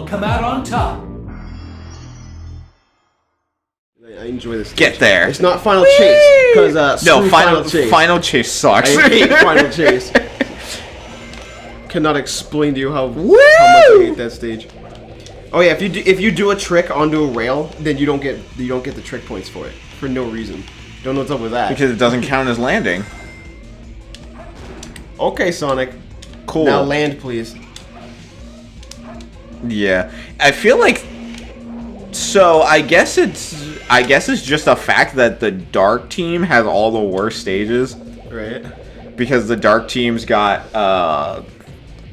come out on top. I enjoy this. Get there. It's not Final Chase because no, Chase. Final Chase sucks. I hate Final Chase. Cannot explain to you how much I hate that stage. Oh yeah, if you do a trick onto a rail, then you don't get the trick points for it for no reason. Don't know what's up with that. Because it doesn't count as landing. Okay, Sonic. Cool. Now land, please. Yeah, I feel like. So I guess it's just a fact that the Dark team has all the worst stages. Right. Because the Dark team's got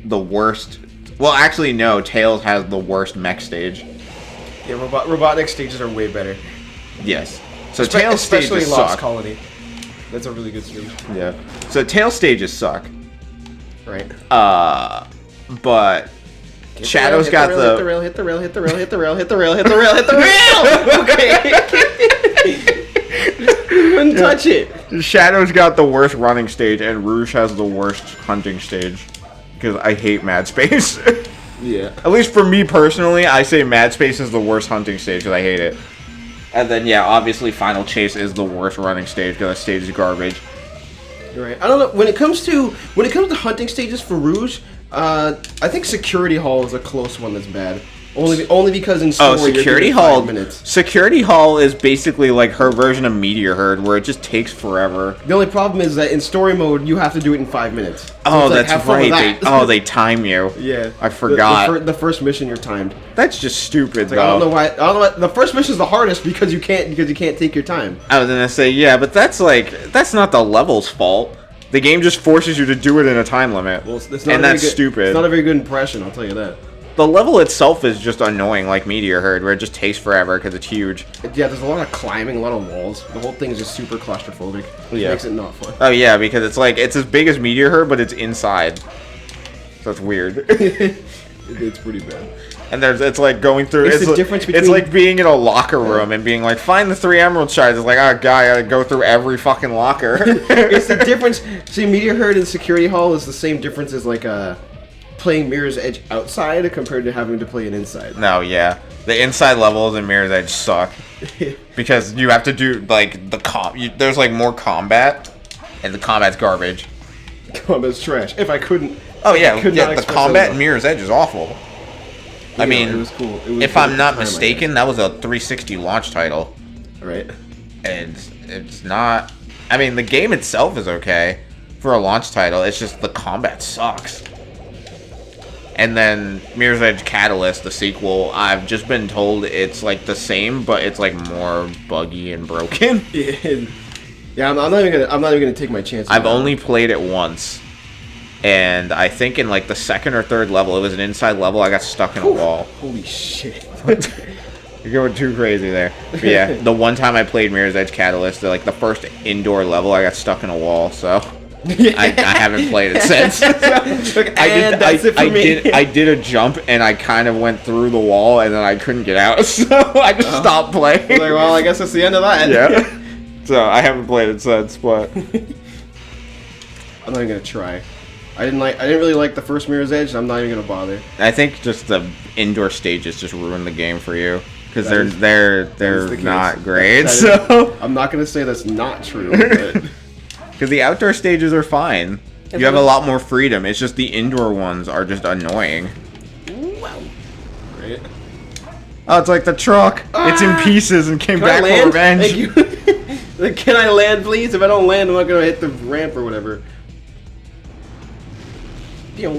the worst. Well, actually, no. Tails has the worst mech stage. Yeah, Robotnik stages are way better. Yes. So Tails stages especially Lost suck. Colony. That's a really good stage. Yeah. So Tails stages suck. Right. But Shadow's got the hit the rail. Okay. Wouldn't touch it. Shadow's got the worst running stage, and Rouge has the worst hunting stage. Because I hate Mad Space. Yeah. At least for me personally, I say Mad Space is the worst hunting stage because I hate it. And then yeah, obviously Final Chase is the worst running stage because that stage is garbage. Right. I don't know. When it comes to hunting stages for Rouge, I think Security Hall is a close one that's bad. Only because in story Security you're Hall. 5 minutes. Security Hall is basically like her version of Meteor Herd, where it just takes forever. The only problem is that in story mode you have to do it in 5 minutes. So Oh, it's like, that's have fun right. with that. They time you. Yeah. I forgot. The first mission you're timed. That's just stupid, Like, though. I don't know why. The first mission is the hardest because you can't take your time. I was gonna say yeah, but that's not the level's fault. The game just forces you to do it in a time limit, Well, it's and that's stupid. It's not a very good impression, I'll tell you that. The level itself is just annoying, like Meteor Herd, where it just takes forever because it's huge. Yeah, there's a lot of climbing, a lot of walls. The whole thing is just super claustrophobic. Which makes it not fun. Oh yeah, because it's as big as Meteor Herd, but it's inside. So it's weird. It's pretty bad. And it's like going through. It's the difference between. It's like being in a locker room and being like, find the 3 emerald shards. It's like, oh, guy, I gotta go through every fucking locker. It's the difference. See, Meteor Herd and Security Hall is the same difference as like playing Mirror's Edge outside compared to having to play it inside. No, yeah, the inside levels in Mirror's Edge suck because you have to do like there's like more combat, and the combat's garbage. Combat's trash. If I couldn't. Oh yeah, the combat in Mirror's Edge is awful. I mean, it was cool. If I'm not mistaken, that was a 360 launch title. Right. And it's not. I mean, the game itself is okay for a launch title. It's just the combat sucks. And then Mirror's Edge Catalyst, the sequel, I've just been told it's like the same, but it's like more buggy and broken. Yeah, I'm not even gonna take my chances. I've only played it once. And I think in like the second or third level, it was an inside level, I got stuck in a wall. Holy shit. You're going too crazy there. But yeah, the one time I played Mirror's Edge Catalyst, like the first indoor level, I got stuck in a wall, so I haven't played it since. I did a jump and I kind of went through the wall and then I couldn't get out, so I just stopped playing. Like, well, I guess that's the end of that. Yeah. So I haven't played it since, but I'm not even gonna try. I didn't really like the first Mirror's Edge, and I'm not even gonna bother. I think just the indoor stages just ruined the game for you because they're not great. So I'm not gonna say that's not true. Because the outdoor stages are fine. You have a lot more freedom. It's just the indoor ones are just annoying. Wow. Right. Oh, it's like the truck. It's in pieces and came back for revenge. Like, can I land, please? If I don't land, I'm not gonna hit the ramp or whatever. Get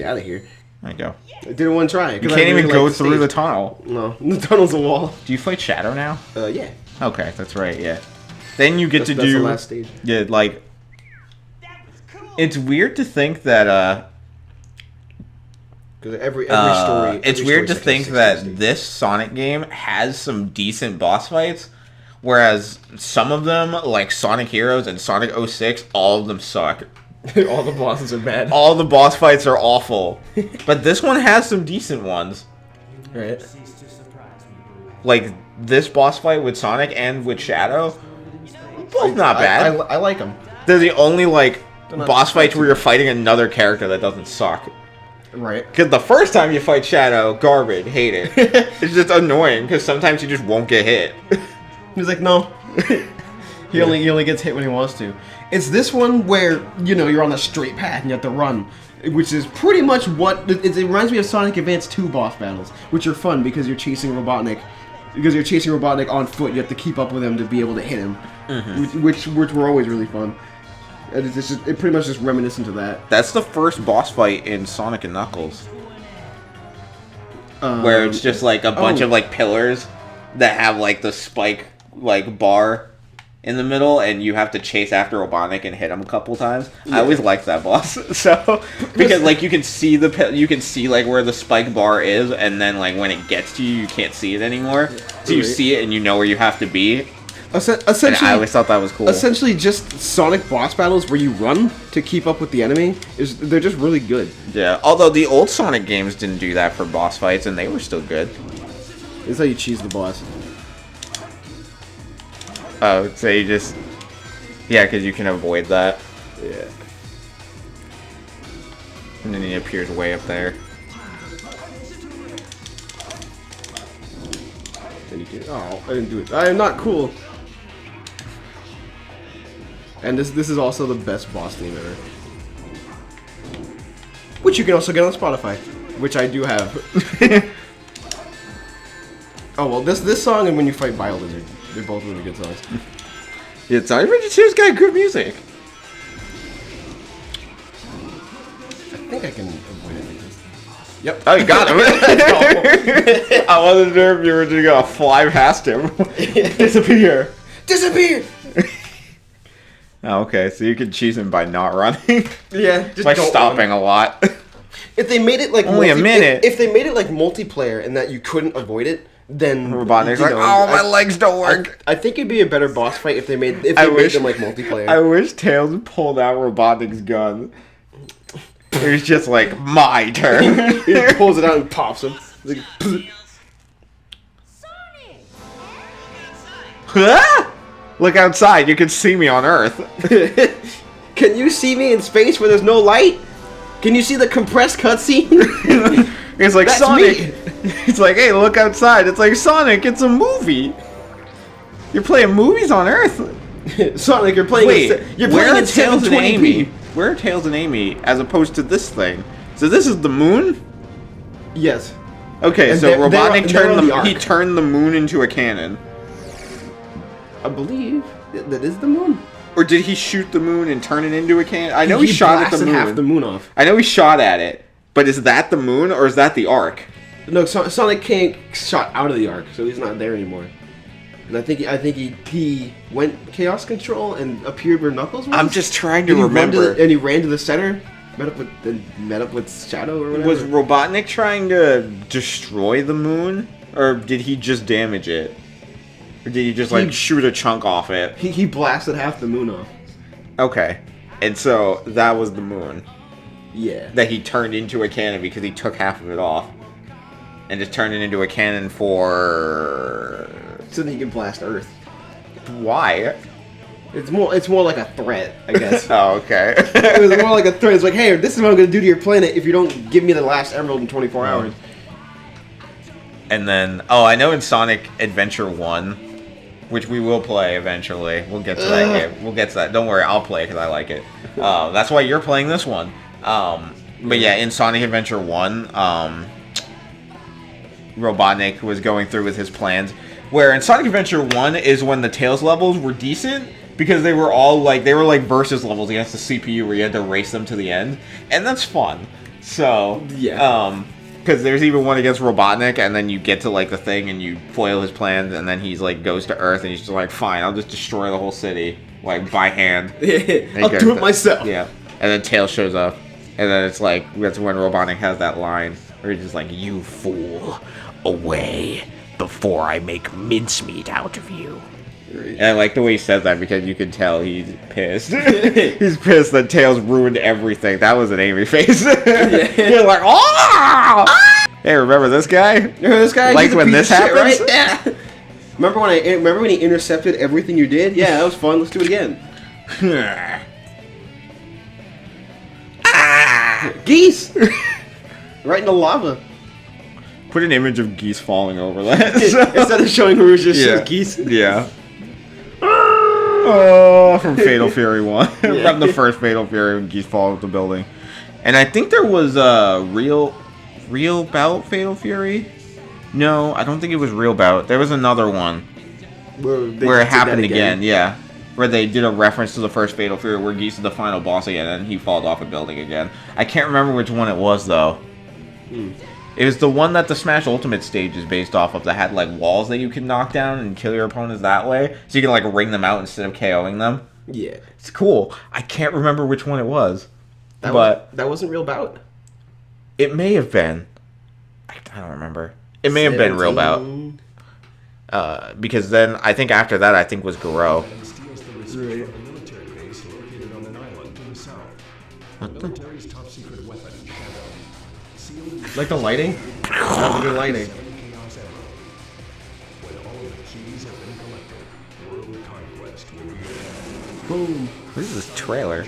out of here. There you go. I did it one try. You can't even go through the tunnel. No, the tunnel's a wall. Do you fight Shadow now? Yeah. Okay, that's right, yeah. Then you get to do... That's the last stage. Yeah, like... It's weird to think that, Because every story... It's weird to think that this Sonic game has some decent boss fights, whereas some of them, like Sonic Heroes and Sonic 06, all of them suck. All the bosses are bad. All the boss fights are awful. But this one has some decent ones. Right. Like, this boss fight with Sonic and with Shadow, both not bad. I like them. They're the only, like, boss fights where you're fighting another character that doesn't suck. Right. Because the first time you fight Shadow, garbage, hate it. It's just annoying because sometimes you just won't get hit. He's like, no. He only gets hit when he wants to. It's this one where, you know, you're on a straight path and you have to run, which is pretty much what... It reminds me of Sonic Advance 2 boss battles, which are fun because you're chasing Robotnik. Because you're chasing Robotnik on foot, you have to keep up with him to be able to hit him, which were always really fun. And it's just, it pretty much just reminiscent of that. That's the first boss fight in Sonic and Knuckles. Where it's just like a bunch of like pillars that have like the spike like bar in the middle, and you have to chase after Robotnik and hit him a couple times. Yeah. I always liked that boss. So because like you can see like where the spike bar is, and then like when it gets to you, you can't see it anymore. Yeah. So you see it and you know where you have to be. Essentially, and I always thought that was cool. Essentially, just Sonic boss battles where you run to keep up with the enemy they're just really good. Yeah. Although the old Sonic games didn't do that for boss fights, and they were still good. This is how you cheese the boss. Oh, so you just... Yeah, because you can avoid that. Yeah. And then he appears way up there. And you can... Oh, I didn't do it. I am not cool. And this is also the best boss theme ever. Which you can also get on Spotify. Which I do have. Oh, well, this song and When You Fight BioLizard. They're both really good songs. Yeah, Sonic Adventure 2's got good music. I think I can avoid it like this. Yep. Oh, you got him. I wasn't sure if you were just gonna fly past him. Disappear. Disappear! Oh, okay, so you can cheese him by not running. Yeah, just by stopping a lot. If they made it like only a minute. If they made it like multiplayer and that you couldn't avoid it, then Robotnik's like, oh, my legs don't work. I think it'd be a better boss fight if they made them like multiplayer. I wish Tails pulled out Robotnik's gun. It was just like, my turn. He pulls it out and pops him. Like, huh? Look outside. You can see me on Earth. Can you see me in space where there's no light? Can you see the compressed cutscene? It's like, that's Sonic. Me. It's like, hey, look outside. It's like, Sonic, it's a movie. You're playing movies on Earth. Sonic, you're playing. Wait, you're playing in Tails and 720p. Amy? Where are Tails and Amy as opposed to this thing? So this is the moon? Yes. Okay, And so they're Robotnik he turned the moon into a cannon. I believe that is the moon. Or did he shoot the moon and turn it into a cannon? I know he shot at the moon. Half the moon off. I know he shot at it, but is that the moon or is that the Ark? No, Sonic can't shot out of the Ark, so he's not there anymore. And I think he went Chaos Control and appeared where Knuckles was. I'm just trying to remember. And he ran to the center, met up with Shadow or whatever. Was Robotnik trying to destroy the moon, or did he just damage it? Or did he just like shoot a chunk off it? He blasted half the moon off. Okay, and so that was the moon. Yeah. That he turned into a cannon because he took half of it off, and just turned it into a cannon for. So that he can blast Earth. Why? It's more like a threat, I guess. Oh, okay. It was more like a threat. It's like, hey, this is what I'm gonna do to your planet if you don't give me the last emerald in 24 hours. And then, I know in Sonic Adventure 1, which we will play eventually. We'll get to that game. We'll get to that. Don't worry, I'll play because I like it. That's why you're playing this one. But yeah, in Sonic Adventure 1, Robotnik was going through with his plans. Where in Sonic Adventure 1 is when the Tails levels were decent, because they were all like, versus levels against the CPU where you had to race them to the end. And that's fun. So, yeah. Because there's even one against Robotnik, and then you get to like the thing and you foil his plans, and then he's like goes to Earth and he's just like, fine, I'll just destroy the whole city, like by hand. I'll do it myself. Yeah. And then Tails shows up, and then it's like, that's when Robotnik has that line where he's just like, you fool, away before I make mincemeat out of you. And I like the way he says that because you can tell he's pissed. He's pissed that Tails ruined everything. That was an angry face. You're like, oh! Hey, remember this guy? Remember this guy? Like when this happens? Shit, right? Yeah. Remember when he intercepted everything you did? Yeah, that was fun. Let's do it again. Geese! Right in the lava. Put an image of geese falling over that. Instead of showing Rouge, just geese. Yeah. Oh, from Fatal Fury 1. Yeah. From the first Fatal Fury when geese fall off the building. And I think there was a real bout Fatal Fury? No, I don't think it was real bout. There was another one where it happened again. Yeah. Where they did a reference to the first Fatal Fury where Geese is the final boss again and he falls off a building again. I can't remember which one it was though. It was the one that the Smash Ultimate stage is based off of that had like walls that you can knock down and kill your opponents that way. So you can like ring them out instead of KOing them. Yeah. It's cool. I can't remember which one it was. That wasn't real bout. It may have been. I don't remember. It may have been real bout. Because then I think after that I think was Garou. Right. Like the lighting? That was good lighting. Boom. What is this trailer?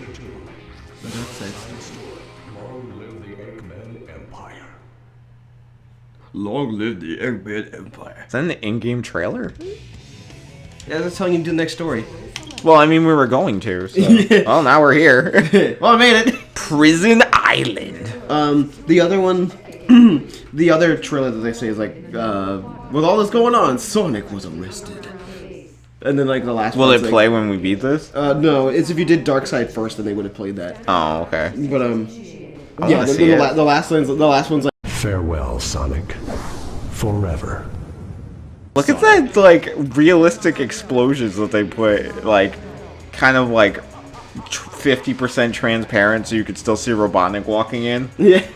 Long live the Eggman Empire. Is that an in-game trailer? Yeah, that's telling you to do the next story. Well, I mean, we were going to. So. Yeah. Well, now we're here. Well, I made it. Prison Island. The other one, the other trailer that they say is like, with all this going on, Sonic was arrested. And then like the last Will one's it play when we beat this? No, it's if you did Dark Side first, then they would have played that. Oh, okay. But wanna see it. the last one's like. Farewell, Sonic. Forever. Look at that, like, realistic explosions that they put, like, kind of like 50% transparent so you could still see Robotnik walking in. Yeah.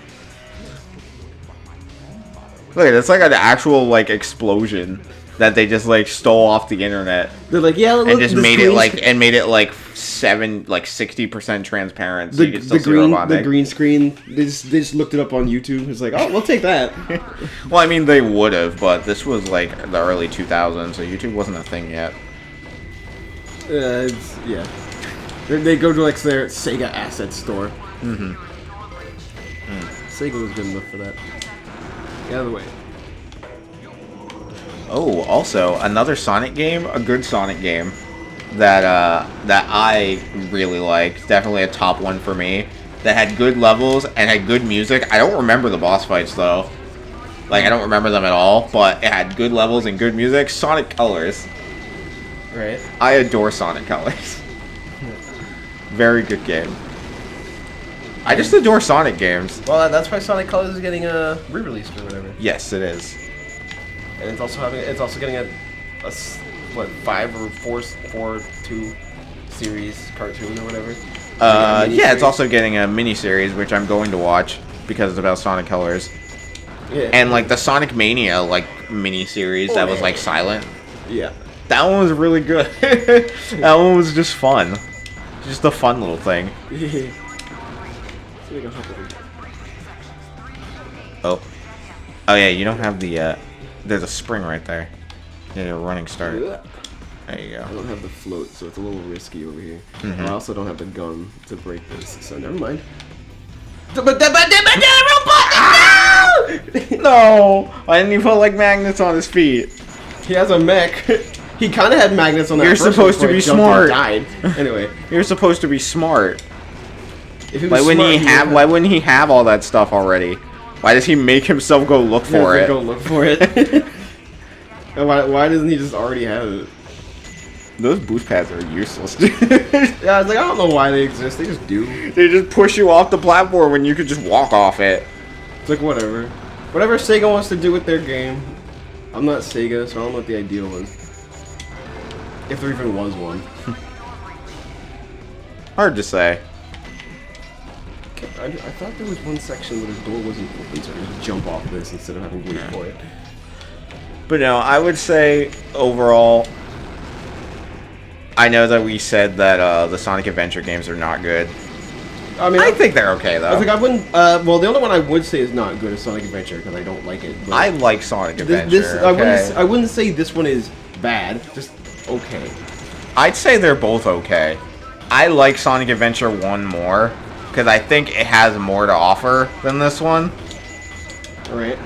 Look, it's like an actual, like, explosion that they just, like, stole off the internet. They're like, yeah, look, and just the made it, like, screen- and made it, like, 60% transparent so you could still see green Robotnik. the green screen. They just looked it up on YouTube. It's like, oh, we'll take that. Well, I mean, they would have, but this was, like, the early 2000s, so YouTube wasn't a thing yet. Yeah. They go to like their Sega asset store. Sega was good enough for that. Get out of the way. Oh, also, another Sonic game, a good Sonic game that that I really liked. Definitely a top one for me. That had good levels and had good music. I don't remember the boss fights though. Like, I don't remember them at all, but it had good levels and good music. Sonic Colors. Right. I adore Sonic Colors. Very good game. I just adore Sonic games. Well, that's why Sonic Colors is getting a re-release or whatever. Yes, it is. And it's also getting a 5 or 4-2 series cartoon or whatever. Yeah, it's also getting a mini-series, which I'm going to watch because it's about Sonic Colors. Yeah. And, like, the Sonic Mania, like, mini-series that was, like, silent. Yeah. That one was really good. That one was just fun. Just a fun little thing. Oh. Oh, yeah, you don't have the, there's a spring right there. Yeah, a running start. There you I go. don't have the float, so it's a little risky over here. I also don't have the gun to break this, so never mind. No! Why didn't you put, like, magnets on his feet? He has a mech. He kind of had magnets on that. You're first supposed one to before be he jumped smart. and died. Anyway, You're supposed to be smart. if he was Why wouldn't smart, he have? Why wouldn't he have all that stuff already? Why does he make himself go look for it? Go look for it. And why doesn't he just already have it? Those boost pads are useless. Yeah, I was like, I don't know why they exist. They just do. They just push you off the platform when you could just walk off it. It's like whatever. Whatever Sega wants to do with their game. I'm not Sega, so I don't know what the idea was. If there even was one. Hard to say. I thought there was one section where the door wasn't open, so I could just jump off this instead of having to wait for it. But no, I would say overall, I know that we said that the Sonic Adventure games are not good. I mean, I think they're okay though. I think I wouldn't. Well, the only one I would say is not good is Sonic Adventure because I don't like it. But I like Sonic Adventure. this okay? I wouldn't say this one is bad. Just okay. I'd say they're both okay. I like Sonic Adventure 1 more because I think it has more to offer than this one. Right.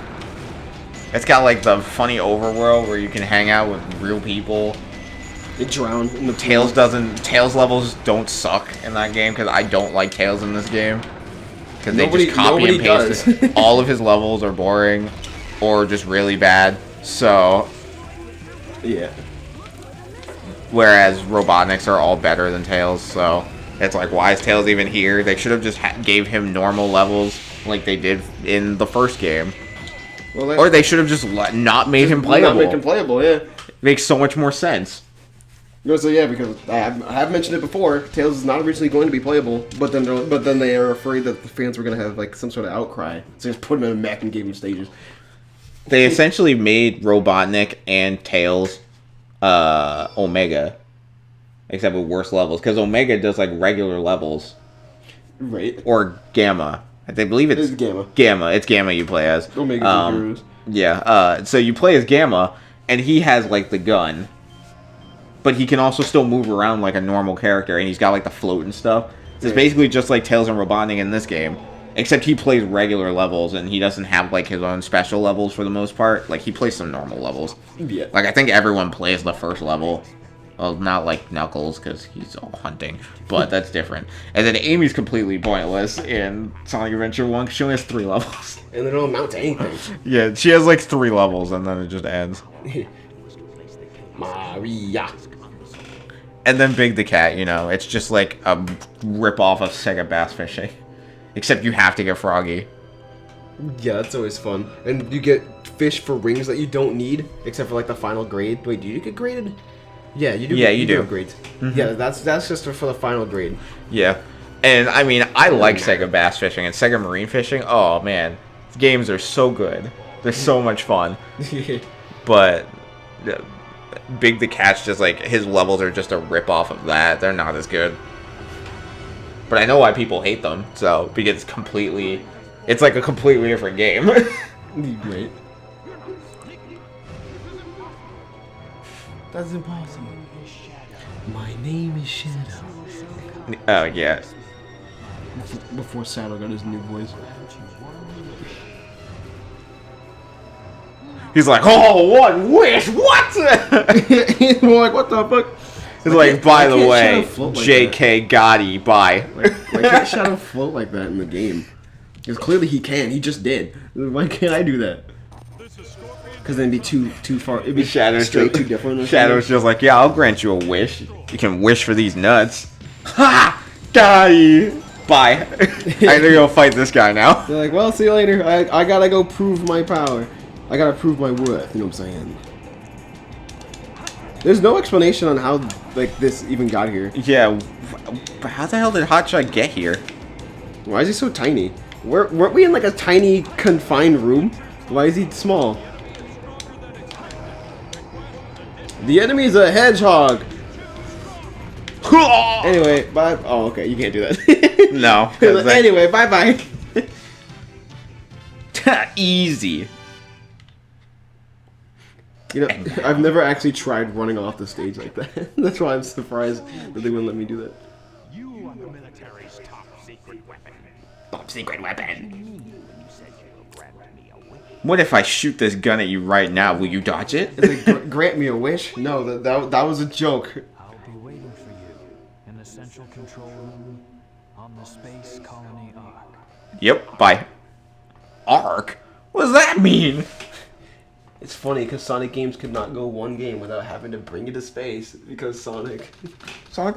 It's got like the funny overworld where you can hang out with real people. They drown in the Tails levels don't suck in that game because I don't like Tails in this game. Because they just copy and paste it. All of his levels are boring or just really bad. So yeah. Whereas Robotniks are all better than Tails, so it's like, why is Tails even here? They should have just gave him normal levels like they did in the first game. Well, or they should have just not made him playable. Not make him playable, yeah. Makes so much more sense. So yeah, because I have mentioned it before, Tails is not originally going to be playable, but then they are afraid that the fans were going to have like some sort of outcry, so just put him in a mech and gave him stages. They essentially made Robotnik and Tails Omega, except with worse levels, because Omega does like regular levels, right? Or Gamma. I believe it's Gamma. Gamma. It's Gamma you play as. Omega Heroes. Yeah. So you play as Gamma, and he has like the gun, but he can also still move around like a normal character, and he's got like the float and stuff. So it's basically just like Tails and Robotnik in this game, except he plays regular levels, and he doesn't have like his own special levels for the most part. Like he plays some normal levels. Yeah. Like I think everyone plays the first level. Well, not like Knuckles because he's all hunting, but that's different. And then Amy's completely pointless in Sonic Adventure 1 because she only has 3 levels. And they don't amount to anything. Yeah, she has like 3 levels, and then it just ends. Maria. And then Big the Cat, you know, it's just like a rip-off of Sega Bass Fishing. Except you have to get Froggy. Yeah, that's always fun. And you get fish for rings that you don't need, except for like the final grade. Wait, do you get graded? Yeah, you do. Yeah, you do. Have grades. Mm-hmm. Yeah, that's just for the final grade. Yeah. And I mean, I like Sega Bass Fishing and Sega Marine Fishing. Oh man, games are so good. They're so much fun. But Big the Cat's just like, his levels are just a rip-off of that. They're not as good. But I know why people hate them. So because it's like a completely different game. Great. That's impossible. My name is Shadow. Oh yeah. Before Shadow got his new voice. He's like, oh, what wish? What? He's like, what the fuck? He's like, by the way, J.K. Gotti, bye. Why can't Shadow float like that in the game? Because clearly he can. He just did. Why can't I do that? Because then it'd be too far. It'd be Shadow's too different. Shadow's just like, yeah, I'll grant you a wish. You can wish for these nuts. Ha! Gotti! Bye. I gotta go fight this guy now. They're like, well, see you later. I gotta go prove my power. I gotta prove my worth. You know what I'm saying? There's no explanation on how like this even got here. Yeah. How the hell did Hotshot get here? Why is he so tiny? Weren't we in like a tiny confined room? Why is he small? The enemy is a hedgehog. Anyway, bye. Oh, okay. You can't do that. No. Anyway, bye. Easy. You know, I've never actually tried running off the stage like that. That's why I'm surprised that they wouldn't let me do that. You are the military's top secret weapon. Top secret weapon. What if I shoot this gun at you right now? Will you dodge it? It's like, grant me a wish? No, that was a joke. I'll be waiting for you in the central control room on the Space Colony Ark. Yep, bye. Ark? What does that mean? It's funny because Sonic games could not go one game without having to bring it to space because Sonic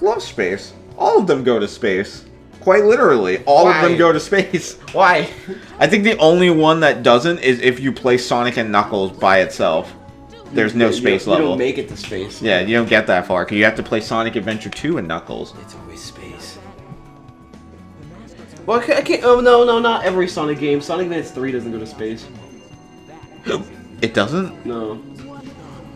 loves space. All of them go to space. Quite literally, all of them go to space. Why? I think the only one that doesn't is if you play Sonic and Knuckles by itself. There's no space level. You don't make it to space. Yeah, you don't get that far because you have to play Sonic Adventure 2 and Knuckles. It's always space. Well, I can't. Oh no, not every Sonic game. Sonic Advance 3 doesn't go to space. It doesn't? No.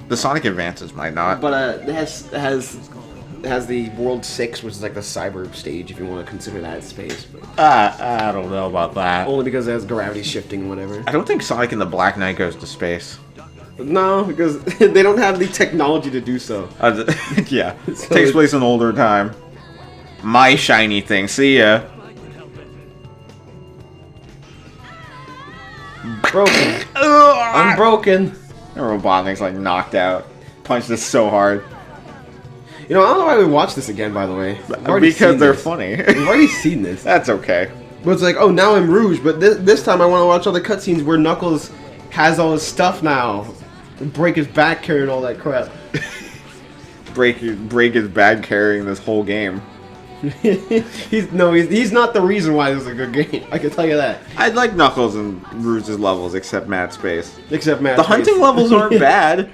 The Sonic Advances might not. But it has the World 6, which is like the cyber stage, if you want to consider that space. But I don't know about that. only because it has gravity shifting and whatever. I don't think Sonic and the Black Knight goes to space. No, because they don't have the technology to do so. Yeah. Takes place in older time. My shiny thing. See ya. Broken. I'm broken. Robotnik's like knocked out. Punched this so hard. You know, I don't know why we watch this again, by the way. Because they're funny. We've already seen this. That's okay. But it's like, oh, now I'm Rouge, but this time I want to watch all the cutscenes where Knuckles has all his stuff now. Break his back carrying all that crap. Break his bag carrying this whole game. he's not the reason why this is a good game. I can tell you that. I like Knuckles and Rouge's levels, except Mad Space. Except Matt. The hunting levels aren't bad.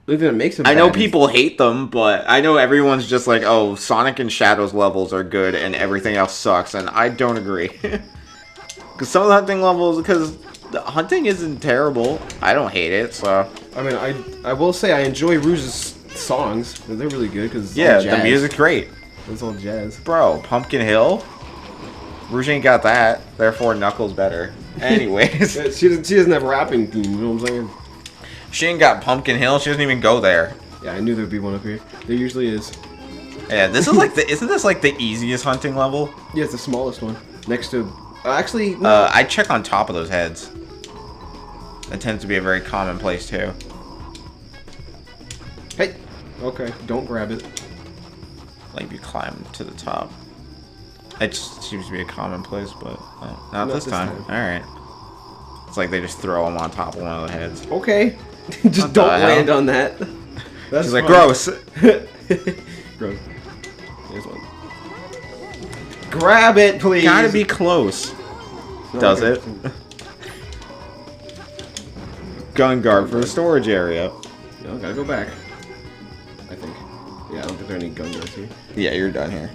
It makes them I know bad. people hate them, but I know everyone's just like, oh, Sonic and Shadow's levels are good and everything else sucks, and I don't agree. Because some of the hunting levels, because the hunting isn't terrible. I don't hate it, so. I mean, I will say I enjoy Rouge's songs. They're really good because Yeah, the music's great. It's all jazz. Bro, Pumpkin Hill? Rouge ain't got that, therefore Knuckles better. Anyways. She doesn't have rapping theme, you know what I'm saying? She ain't got Pumpkin Hill, she doesn't even go there. Yeah, I knew there'd be one up here. There usually is. Yeah, this is like isn't this like the easiest hunting level? Yeah, it's the smallest one. Next to... actually, no. I check on top of those heads. That tends to be a very common place too. Hey! Okay, don't grab it. Like you climb to the top. It just seems to be a common place, but not this time. Alright. It's like they just throw them on top of one of the heads. Okay. Just What don't the hell? land on that. That's She's like, fine. gross. Gross. Here's one. Grab it, please. Gotta be close. Does it? Gun guard for the storage area. No, gotta go back. I think. Yeah, I don't think there are any gun guards here. Yeah, you're done here.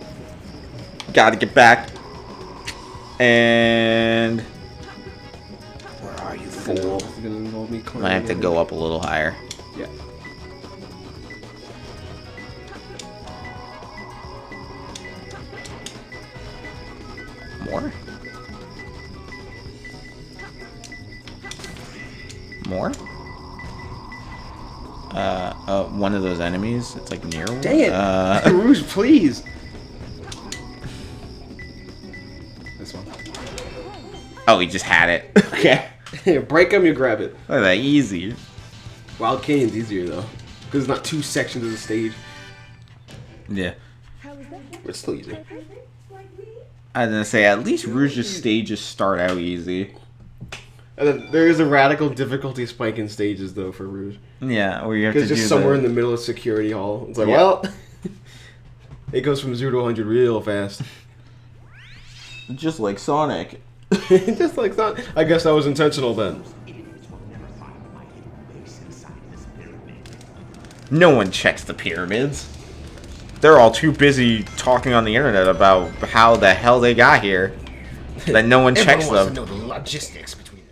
Gotta get back. And... Where are you, fool? It's gonna involve me climbing. I have to go up a little higher. Yeah. More? More? One of those enemies. It's like near one. Dang it! Rouge, please! This one. Oh, he just had it. Okay. Break them, you grab it. Look at that, easy. Wild Canyon's easier, though. Because it's not 2 sections of the stage. Yeah. But it's still easy. I was gonna say, at least Rouge's stages start out easy. And then there is a radical difficulty spike in stages, though, for Rouge. Yeah, where you have to Because do just somewhere in the middle of security hall. It's like, Yeah. well... it goes from 0 to 100 real fast. Just like Sonic. Just like that. I guess that was intentional, then. No one checks the pyramids. They're all too busy talking on the internet about how the hell they got here that no one checks Everyone them. wants to know the logistics between